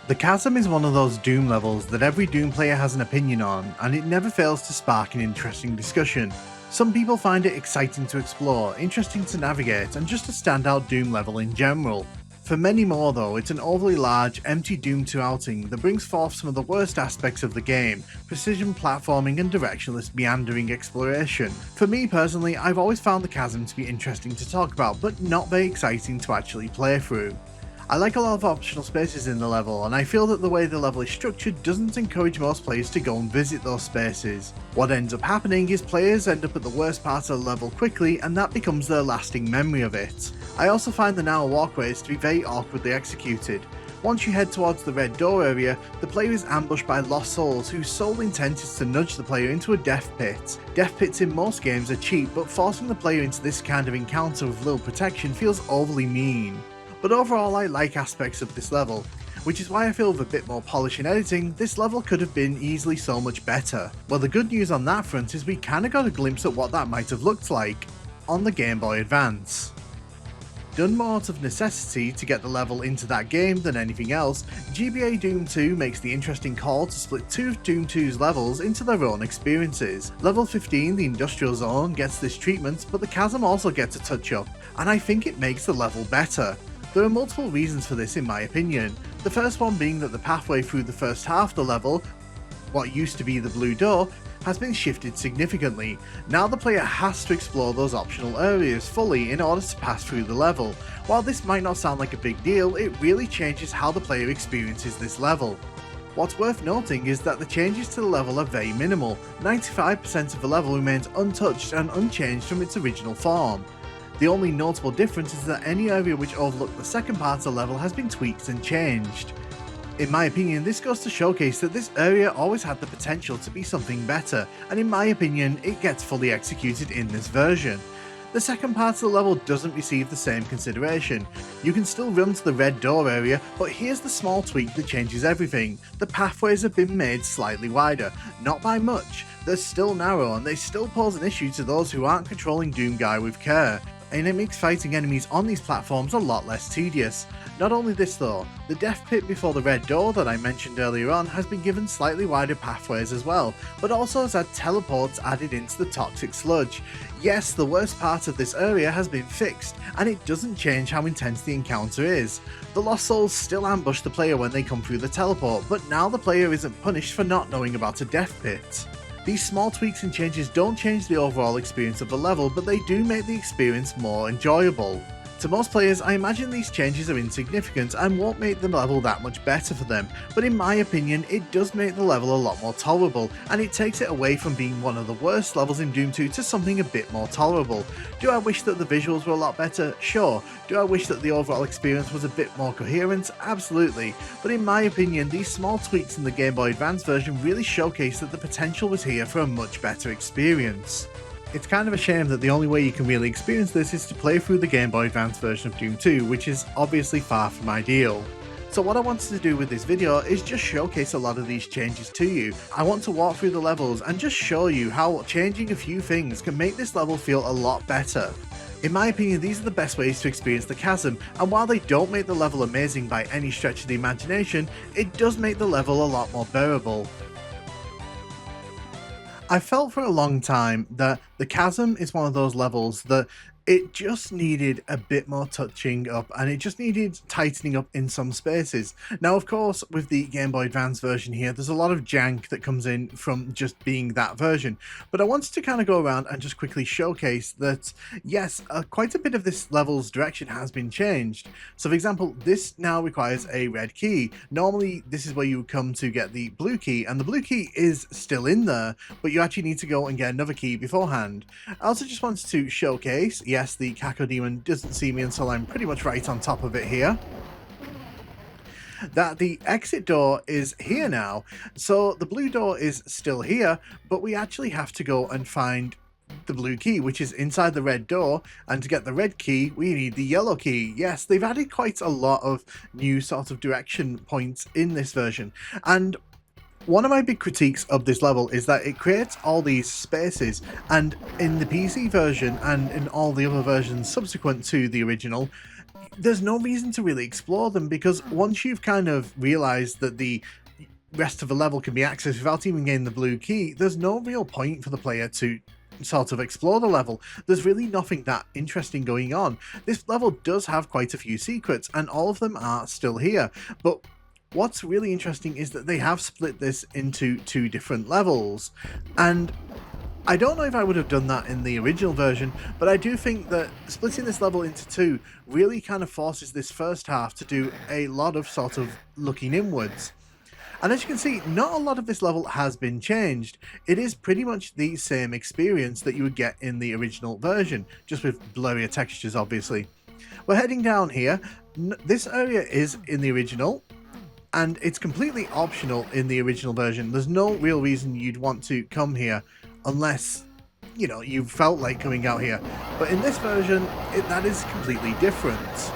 The Chasm is one of those Doom levels that every Doom player has an opinion on, and it never fails to spark an interesting discussion. Some people find it exciting to explore, interesting to navigate, and just a standout Doom level in general. For many more though, it's an overly large, empty Doom 2 outing that brings forth some of the worst aspects of the game: precision platforming and directionless meandering exploration. For me personally, I've always found the Chasm to be interesting to talk about, but not very exciting to actually play through. I like a lot of optional spaces in the level, and I feel that the way the level is structured doesn't encourage most players to go and visit those spaces. What ends up happening is players end up at the worst part of the level quickly, and that becomes their lasting memory of it. I also find the narrow walkways to be very awkwardly executed. Once you head towards the red door area, the player is ambushed by lost souls whose sole intent is to nudge the player into a death pit. Death pits in most games are cheap, but forcing the player into this kind of encounter with little protection feels overly mean. But overall, I like aspects of this level, which is why I feel with a bit more polish in editing, this level could have been easily so much better. Well, the good news on that front is we kinda got a glimpse at what that might have looked like on the Game Boy Advance. Done more out of necessity to get the level into that game than anything else, GBA Doom 2 makes the interesting call to split two of Doom 2's levels into their own experiences. Level 15, the Industrial Zone, gets this treatment, but the Chasm also gets a touch up, and I think it makes the level better. There are multiple reasons for this in my opinion, the first one being that the pathway through the first half of the level, what used to be the blue door, has been shifted significantly. Now the player has to explore those optional areas fully in order to pass through the level. While this might not sound like a big deal, it really changes how the player experiences this level. What's worth noting is that the changes to the level are very minimal. 95% of the level remains untouched and unchanged from its original form. The only notable difference is that any area which overlooked the second part of the level has been tweaked and changed. In my opinion, this goes to showcase that this area always had the potential to be something better, and in my opinion, it gets fully executed in this version. The second part of the level doesn't receive the same consideration. You can still run to the red door area, but here's the small tweak that changes everything. The pathways have been made slightly wider, not by much. They're still narrow and they still pose an issue to those who aren't controlling ThatNukemGuy with care, and it makes fighting enemies on these platforms a lot less tedious. Not only this though, the death pit before the red door that I mentioned earlier on has been given slightly wider pathways as well, but also has had teleports added into the toxic sludge. Yes, the worst part of this area has been fixed, and it doesn't change how intense the encounter is. The lost souls still ambush the player when they come through the teleport, but now the player isn't punished for not knowing about a death pit. These small tweaks and changes don't change the overall experience of the level, but they do make the experience more enjoyable. To most players, I imagine these changes are insignificant and won't make the level that much better for them, but in my opinion, it does make the level a lot more tolerable, and it takes it away from being one of the worst levels in Doom 2 to something a bit more tolerable. Do I wish that the visuals were a lot better? Sure. Do I wish that the overall experience was a bit more coherent? Absolutely. But in my opinion, these small tweaks in the Game Boy Advance version really showcase that the potential was here for a much better experience. It's kind of a shame that the only way you can really experience this is to play through the Game Boy Advance version of Doom 2, which is obviously far from ideal. So what I wanted to do with this video is just showcase a lot of these changes to you. I want to walk through the levels and just show you how changing a few things can make this level feel a lot better. In my opinion, these are the best ways to experience the Chasm, and while they don't make the level amazing by any stretch of the imagination, it does make the level a lot more bearable. I felt for a long time that the Chasm is one of those levels that it just needed a bit more touching up, and it just needed tightening up in some spaces. Now, of course, with the Game Boy Advance version here, there's a lot of jank that comes in from just being that version, but I wanted to kind of go around and just quickly showcase that, yes, quite a bit of this level's direction has been changed. So, for example, this now requires a red key. Normally, this is where you would come to get the blue key, and the blue key is still in there, but you actually need to go and get another key beforehand. I also just wanted to showcase, yes, the Cacodemon doesn't see me until I'm pretty much right on top of it here, that the exit door is here now. So the blue door is still here, but we actually have to go and find the blue key, which is inside the red door, and to get the red key we need the yellow key. Yes, they've added quite a lot of new sort of direction points in this version, and One of my big critiques of this level is that it creates all these spaces, and in the PC version and in all the other versions subsequent to the original, there's no reason to really explore them, because once you've kind of realized that the rest of the level can be accessed without even getting the blue key, there's no real point for the player to sort of explore the level. There's really nothing that interesting going on. This level does have quite a few secrets, and all of them are still here, but what's really interesting is that they have split this into 2 different levels, and I don't know if I would have done that in the original version, but I do think that splitting this level into 2 really kind of forces this first half to do a lot of sort of looking inwards. And as you can see, not a lot of this level has been changed. It is pretty much the same experience that you would get in the original version, just with blurrier textures, obviously. We're heading down here. This area is in the original, and it's completely optional in the original version. There's no real reason you'd want to come here unless, you know, you felt like coming out here. But in this version, that is completely different.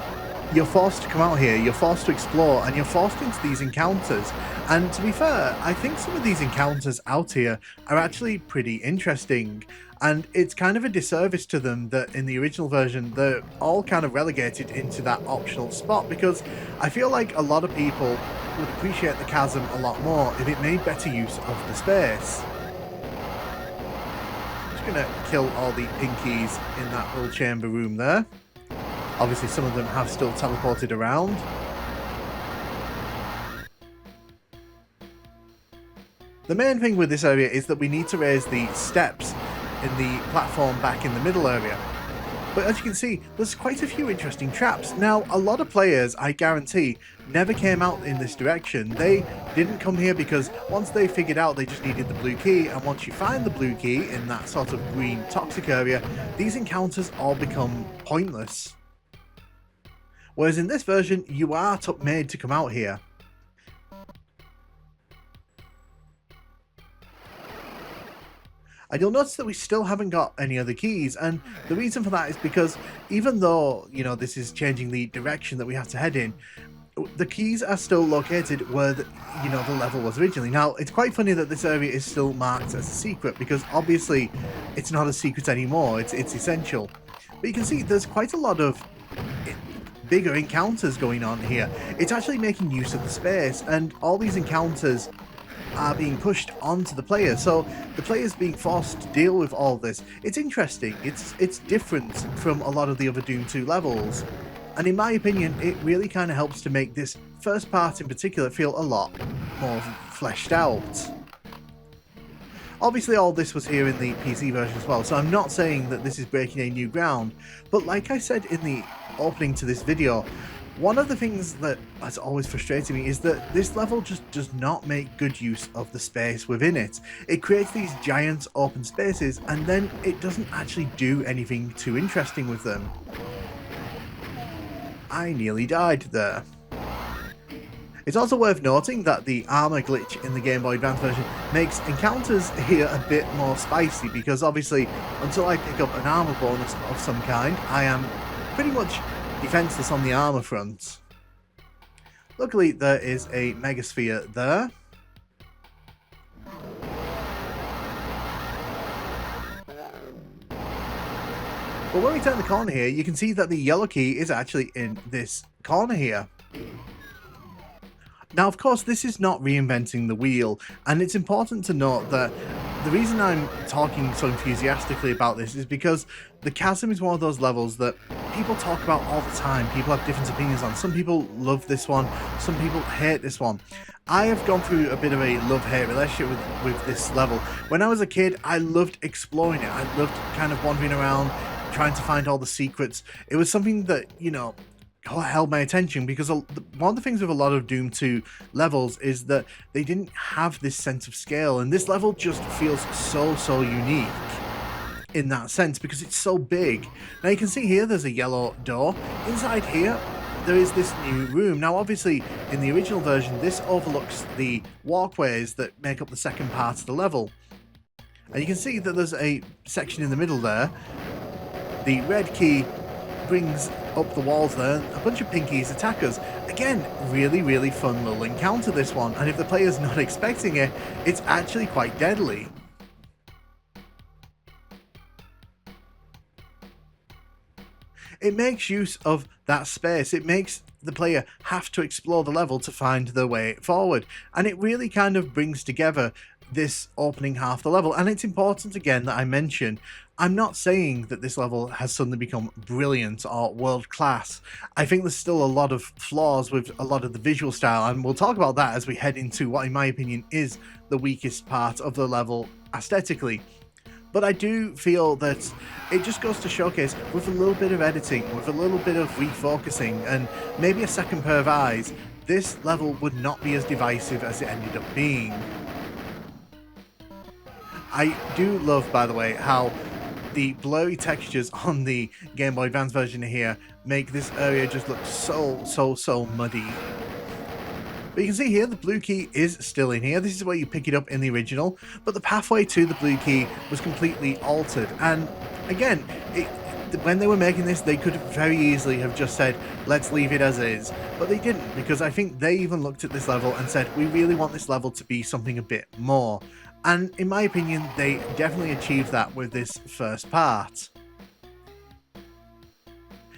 You're forced to come out here, you're forced to explore, and you're forced into these encounters. And to be fair, I think some of these encounters out here are actually pretty interesting, and it's kind of a disservice to them that in the original version they're all kind of relegated into that optional spot, because I feel like a lot of people would appreciate the Chasm a lot more if it made better use of the space. I'm just gonna kill all the pinkies in that little chamber room there. Obviously, some of them have still teleported around. The main thing with this area is that we need to raise the steps in the platform back in the middle area. But as you can see, there's quite a few interesting traps. Now, a lot of players, I guarantee, never came out in this direction. They didn't come here because once they figured out they just needed the blue key, and once you find the blue key in that sort of green toxic area, these encounters all become pointless. Whereas in this version, you are made to come out here. And you'll notice that we still haven't got any other keys, and the reason for that is because even though, you know, this is changing the direction that we have to head in, the keys are still located where the level was originally. Now, it's quite funny that this area is still marked as a secret, because obviously it's not a secret anymore, it's essential. But you can see there's quite a lot of bigger encounters going on here. It's actually making use of the space, and all these encounters are being pushed onto the player, so the player's being forced to deal with all this. It's interesting, it's different from a lot of the other Doom 2 levels, and in my opinion it really kind of helps to make this first part in particular feel a lot more fleshed out. Obviously all this was here in the PC version as well, so I'm not saying that this is breaking any new ground, but like I said in the opening to this video, one of the things that has always frustrated me is that this level just does not make good use of the space within it. It creates these giant open spaces, and then it doesn't actually do anything too interesting with them. I nearly died there. It's also worth noting that the armor glitch in the Game Boy Advance version makes encounters here a bit more spicy, because obviously until I pick up an armor bonus of some kind, I am pretty much defenseless on the armor front. Luckily there is a megasphere there. But when we turn the corner here, you can see that the yellow key is actually in this corner here. Now, of course, this is not reinventing the wheel, and it's important to note that the reason I'm talking so enthusiastically about this is because the Chasm is one of those levels that people talk about all the time. People have different opinions on. Some people love this one, some people hate this one. I have gone through a bit of a love-hate relationship with this level. When I was a kid, I loved exploring it. I loved kind of wandering around, trying to find all the secrets. It was something that, you know, held my attention, because one of the things with a lot of Doom 2 levels is that they didn't have this sense of scale, and this level just feels so unique in that sense because it's so big. Now you can see here there's a yellow door. Inside here there is this new room. Now obviously in the original version this overlooks the walkways that make up the second part of the level, and you can see that there's a section in the middle there. The red key brings up the walls there, and a bunch of pinkies attack us. Again, really fun little encounter, this one, and if the player's not expecting it, it's actually quite deadly. It makes use of that space. It makes the player have to explore the level to find their way forward, and it really kind of brings together this opening half of the level. And it's important again that I mention, I'm not saying that this level has suddenly become brilliant or world class. I think there's still a lot of flaws with a lot of the visual style, and we'll talk about that as we head into what in my opinion is the weakest part of the level aesthetically. But I do feel that it just goes to showcase, with a little bit of editing, with a little bit of refocusing, and maybe a second pair of eyes, this level would not be as divisive as it ended up being. I do love, by the way, how the blurry textures on the Game Boy Advance version here make this area just look so muddy. But you can see here the blue key is still in here. This is where you pick it up in the original, but the pathway to the blue key was completely altered. And again, when they were making this, they could very easily have just said, let's leave it as is, but they didn't, because I think they even looked at this level and said, we really want this level to be something a bit more. And in my opinion, they definitely achieved that with this first part.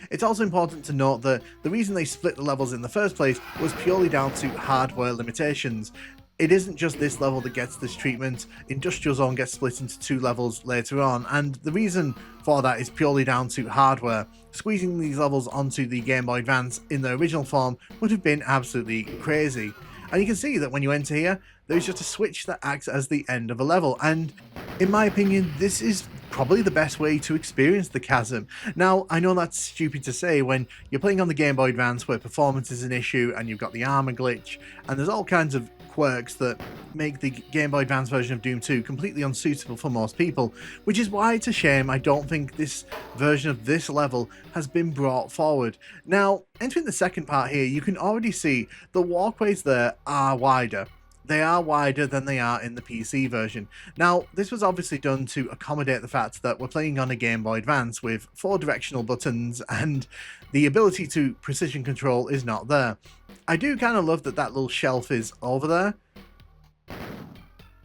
It's also important to note that the reason they split the levels in the first place was purely down to hardware limitations. It isn't just this level that gets this treatment. Industrial Zone gets split into 2 levels later on, and the reason for that is purely down to hardware. Squeezing these levels onto the Game Boy Advance in their original form would have been absolutely crazy. And you can see that when you enter here, there's just a switch that acts as the end of a level, and in my opinion, this is probably the best way to experience the Chasm. Now, I know that's stupid to say when you're playing on the Game Boy Advance where performance is an issue and you've got the armor glitch, and there's all kinds of quirks that make the Game Boy Advance version of Doom 2 completely unsuitable for most people, which is why it's a shame I don't think this version of this level has been brought forward. Now, entering the second part here, you can already see the walkways there are wider. They are wider than they are in the PC version. Now, this was obviously done to accommodate the fact that we're playing on a Game Boy Advance with 4 directional buttons, and the ability to precision control is not there. I do kind of love that that little shelf is over there.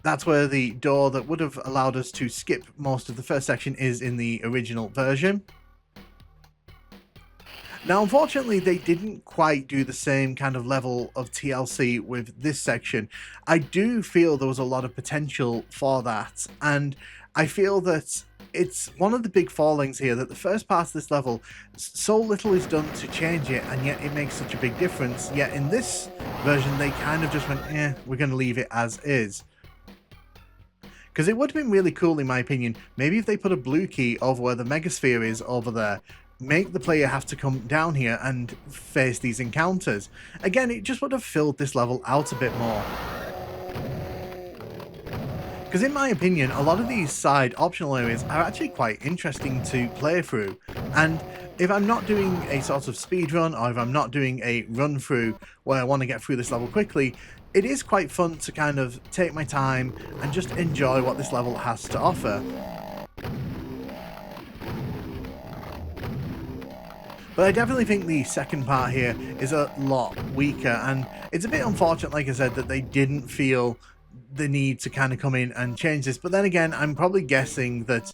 That's where the door that would have allowed us to skip most of the first section is in the original version. Now, unfortunately, they didn't quite do the same kind of level of TLC with this section. I do feel there was a lot of potential for that, and I feel that it's one of the big fallings here that the first part of this level, so little is done to change it, and yet it makes such a big difference. Yet in this version, they kind of just went, we're going to leave it as is. Because it would have been really cool, in my opinion, maybe if they put a blue key over where the Megasphere is over there, make the player have to come down here and face these encounters. Again, it just would have filled this level out a bit more. Because in my opinion, a lot of these side optional areas are actually quite interesting to play through. And if I'm not doing a sort of speed run, or if I'm not doing a run through where I want to get through this level quickly, it is quite fun to kind of take my time and just enjoy what this level has to offer. But I definitely think the second part here is a lot weaker, and it's a bit unfortunate, like I said, that they didn't feel the need to kind of come in and change this. But then again, I'm probably guessing that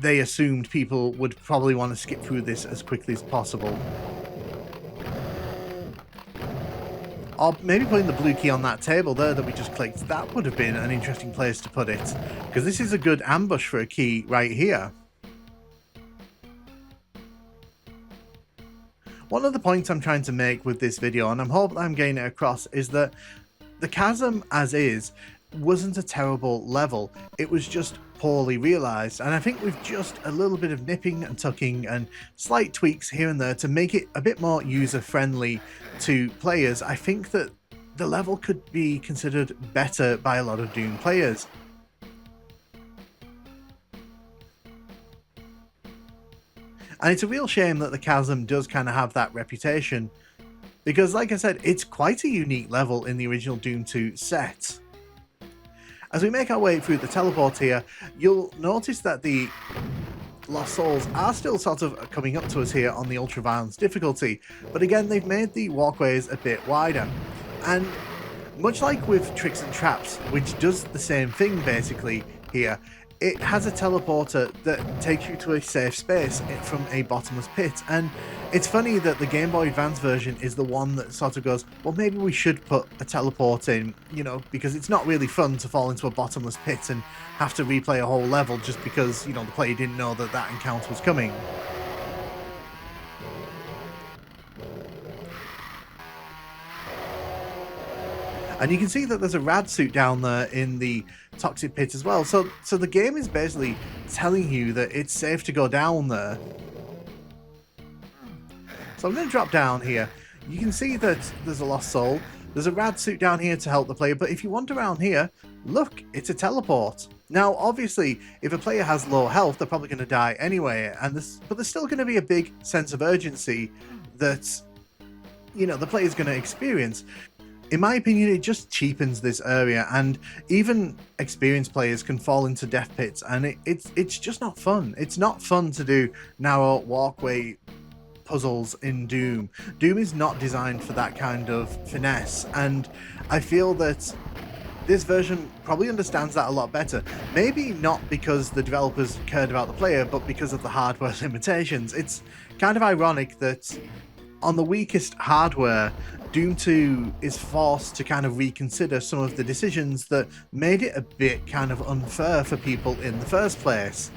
they assumed people would probably want to skip through this as quickly as possible. Or maybe putting the blue key on that table there that we just clicked, that would have been an interesting place to put it, because this is a good ambush for a key right here. One of the points I'm trying to make with this video, and I'm hoping I'm getting it across, is that the Chasm as is wasn't a terrible level. It was just poorly realised, and I think with just a little bit of nipping and tucking and slight tweaks here and there to make it a bit more user-friendly to players, I think that the level could be considered better by a lot of Doom players. And it's a real shame that the Chasm does kind of have that reputation, because like I said, it's quite a unique level in the original Doom 2 set. As we make our way through the teleport here, you'll notice that the Lost Souls are still sort of coming up to us here on the Ultra Violence difficulty, but again they've made the walkways a bit wider. And much like with Tricks and Traps, which does the same thing basically here, it has a teleporter that takes you to a safe space from a bottomless pit. And it's funny that the Game Boy Advance version is the one that sort of goes, well, maybe we should put a teleport in, you know, because it's not really fun to fall into a bottomless pit and have to replay a whole level just because, you know, the player didn't know that that encounter was coming. And you can see that there's a rad suit down there in the toxic pit as well. So the game is basically telling you that it's safe to go down there. So I'm going to drop down here. You can see that there's a lost soul. There's a rad suit down here to help the player. But if you wander around here, look, it's a teleport. Now, obviously, if a player has low health, they're probably going to die anyway. But there's still going to be a big sense of urgency that, you know, the player's going to experience. In my opinion, it just cheapens this area, and even experienced players can fall into death pits, and it's just not fun. It's not fun to do narrow walkway puzzles in Doom. Doom is not designed for that kind of finesse, and I feel that this version probably understands that a lot better. Maybe not because the developers cared about the player, but because of the hardware limitations. It's kind of ironic that on the weakest hardware, Doom 2 is forced to kind of reconsider some of the decisions that made it a bit kind of unfair for people in the first place.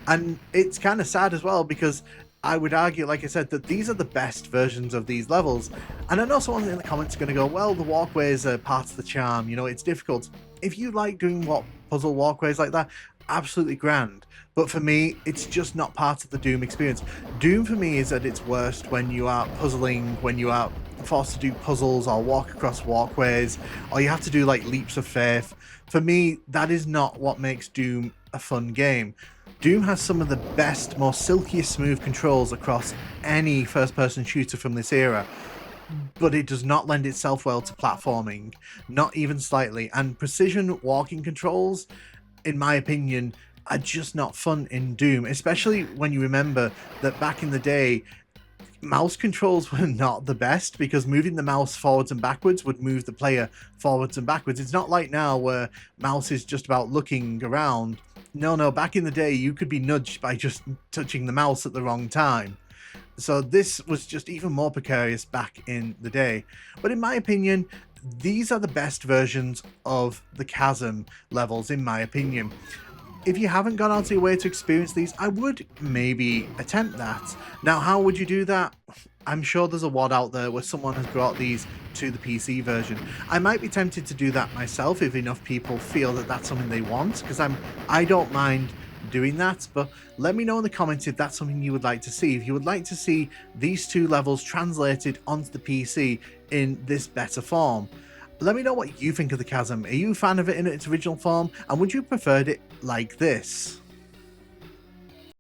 And it's kind of sad as well, because I would argue, like I said, that these are the best versions of these levels. And I know someone in the comments is going to go, well, the walkways are part of the charm, you know, it's difficult. If you like doing puzzle walkways like that, absolutely grand. But for me, it's just not part of the Doom experience. Doom for me is at its worst when you are puzzling, when you are forced to do puzzles or walk across walkways, or you have to do like leaps of faith. For me, that is not what makes Doom a fun game. Doom has some of the best, more silkiest smooth controls across any first-person shooter from this era, but it does not lend itself well to platforming, not even slightly, and precision walking controls, in my opinion, are just not fun in Doom, especially when you remember that back in the day, mouse controls were not the best, because moving the mouse forwards and backwards would move the player forwards and backwards. It's not like now where mouse is just about looking around. No, back in the day, you could be nudged by just touching the mouse at the wrong time. So this was just even more precarious back in the day. But in my opinion, these are the best versions of the Chasm levels, in my opinion. If you haven't gone out of your way to experience these, I would maybe attempt that. Now, how would you do that? I'm sure there's a WOD out there where someone has brought these to the PC version. I might be tempted to do that myself if enough people feel that that's something they want, because I don't mind doing that, but let me know in the comments if that's something you would like to see. If you would like to see these two levels translated onto the PC in this better form. Let me know what you think of the Chasm. Are you a fan of it in its original form, and would you prefer it like this?